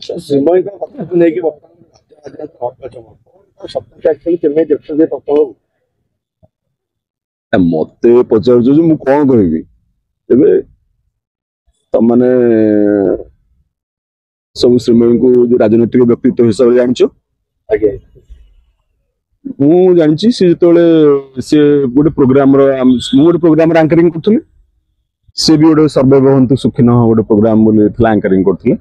श्रीमयी कथा को लेकिन मत पचार मु कौन कह तमने सब श्रीमयी को जो राजनैतिक व्यक्तित्व हिसाब से जान मु जानी सी जो गोटे प्रोग्राम गोटे प्रोग्राम आंकरिंग करुँ सी भी गोटे सर्वे भवंतु सुखिन गोटे प्रोग्राम आंकरिंग करते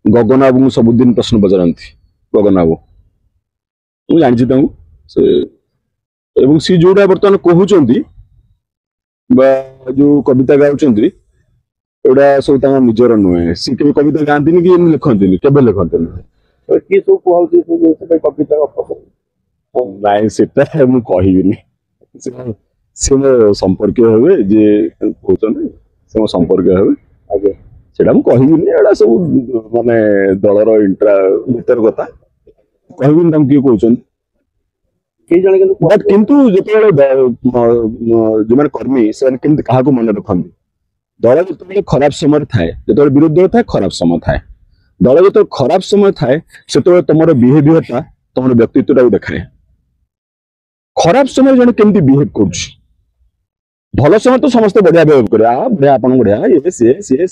गगन बाबू को सबुदिन प्रश्न पचारती गगन बाबू मुझे जानी सी जोड़ा बर्तमान कहते जो कविता गाँव एवडा सब निजर नुहे सी के कविता गाँती कि लिखती केवे लिखती नाई से कहबी सी मो संपर्क हे जे कहते से मो संपर्क हे से कहबी एड़ा सब माने दलर इंट्रा भीतर कथा कहबी किए कहते बट किंतु जो मैंने कर्मी से क्या मन रखती दल जो खराब समय थाए जो विरोध दल थाए खराब समय थाए दल जो खराब समय थाए से तुम बिहेवियर तुम व्यक्तित्व देखाए खराब समय जन केमती बिहेव कर भल समय तो समस्त बढ़िया बिहेव कर बढ़िया आप बढ़िया ये सी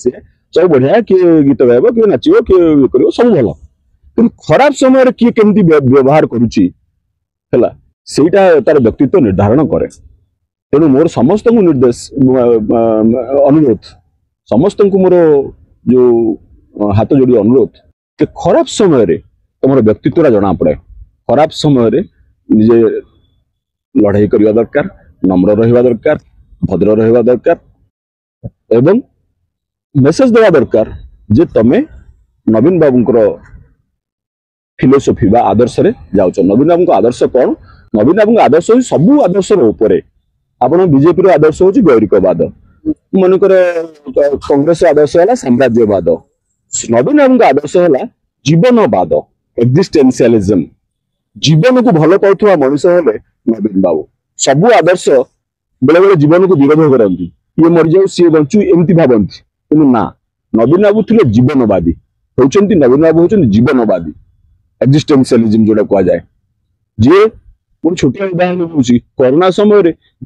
सब बढ़िया किए गीत गायब किए नाचो किए कर सब भल कि खराब समय किए केमती व्यवहार करुच्ची सेटा तार व्यक्तित्व निर्धारण करे तेणु मोर समस्त निर्देश अनुरोध समस्त मोर जो हाथ जोड़ी अनुरोध कि खराब समय रे तुम व्यक्तित्व जना पड़े खराब समय निजे लड़ाई करवा दरकार नम्र रहा दरकार भद्र रहा दरकार एवं मेसेज देवा दरकार जे तमे नवीन बाबूंकर फिलोसफी बा आदर्श रे जाउछ नवीन बाबू आदर्श कौन नवीन बाबू आदर्श सबू आदर्श आपण बीजेपी रो आदर्श हूँ गौरिकवाद मनकर कांग्रेस आदर्श है साम्राज्यवाद नवीन बाबू आदर्श है जीवनवाद एक्जिस्टेंशियलिज्म जीवन को भल पाउथुवा मनुष्य हेले नवीन बाबू सबू आदर्श बेले बेले जीवन को विरोध करती ये मरी जाऊ सी बंचु एमती भावती कि ना नवीन बाबू थे जीवनवादी होती नवीन बाबू होती जीवनवादी एक्जिस्टेंशियलिज्म जोड़ा कह जाए जे मोर छोटिया उदाहरण हूँ कोरोना समय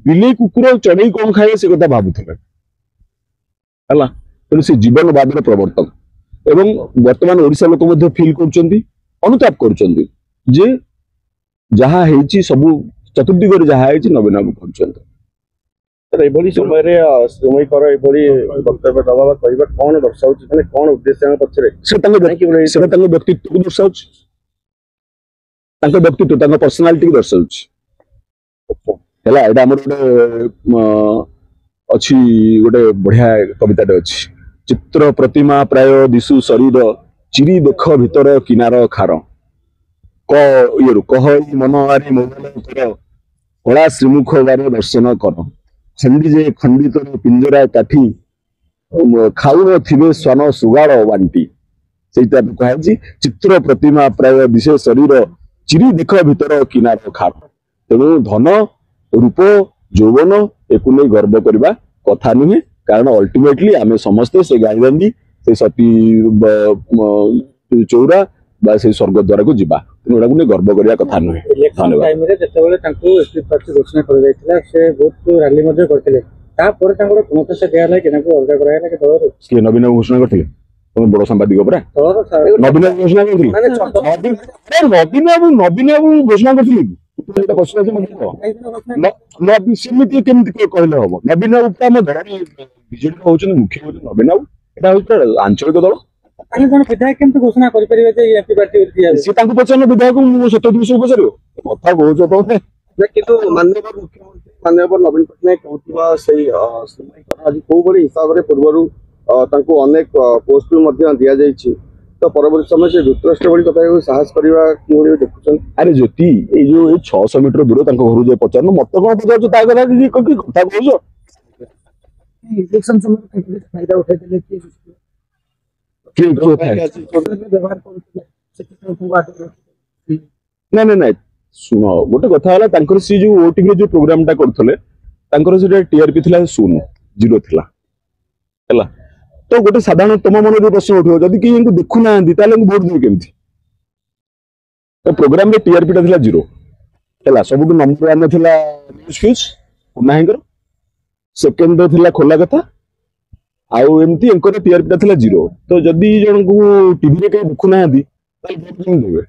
बिले कुकुर चढ़ई कौन खाए से कथा भावुले तेणु से जीवनवाद प्रवर्तक एवं वर्तमान ओडिशा लोक फिल कर अनुताप कर जहाँ सब चतुर्दिग जहाँ नवीन बाबू कर समय श्रीमयीकर वक्तव्य दबा कहवा कौन दर्शाऊ कौन उद्देश्य पक्ष व्यक्तित्व को दर्शाऊ व्यक्तित्व पर्सनालिटी दर्शाऊ अच्छी गोटे बढ़िया कविताटे अच्छी चित्र प्रतिमा प्राय दिशु शरीर चिरी देख भीतर किनार खार कह मन आरी मोबाइल कला श्रीमुख बार दर्शन कर खंडी खंडित पिंजरा काठी खाऊ थे स्वान सुगाड़ बांटी से कहे चित्र प्रतिमा प्राय दिशे शरीर चिरी देख भीतर किनार खार तेणु धन रूप यौवन एक गर्व करने कथा नुहे कारण अल्टीमेटली आम समस्ते से गाईदांडी से सती चौरा बा से स्वर्ग द्वार को जीवा तेणु गर्व करने कथा नुहे घोषणा कर नवीन घोषणा करते तुम बड़ सांबादिक नवीन घोषणा नवीन बाबू घोषणा करते सेमती कहले हम नवीन बाबू बीजेडी हूँ मुख्य नवीन बाबू यहाँ आंचलिक दल विधायक घोषणा पचार विधायक सत्य विषय पचार कथा कह माननीय मुख्यमंत्री माननीय नवीन पट्टनायक कहूँ हिसाब से पूर्व अनेक पोस्ट दि जाइए तो परवर्त समय से धृतराष्ट्र भाई कथा साहस करवा देखुं अरे ज्योति जो 600 मीटर दूर घर जाए पचार मत कौन पचार कथा कह इलेक्शन समय फायदा उठाई ना शुण गोटे कथा सी जो ओटिंग जो प्रोग्राम टा करते टीआरपी थी 0 जीरो थी तो गोटे साधारण तुम मन जो प्रश्न उठो जदि कि देखु ना भोट देवे केमती तो प्रोग्राम रे टीआरपी टा 0 है सब नंबर 1 थिला न्यूज फ्यूज पुनाहींकर सेकेंड थिला खोला कथा आउ एमती एंकर टीआरपी टा 0 तो जदि जन को टीवी रे के देखु ना भोट केम देवे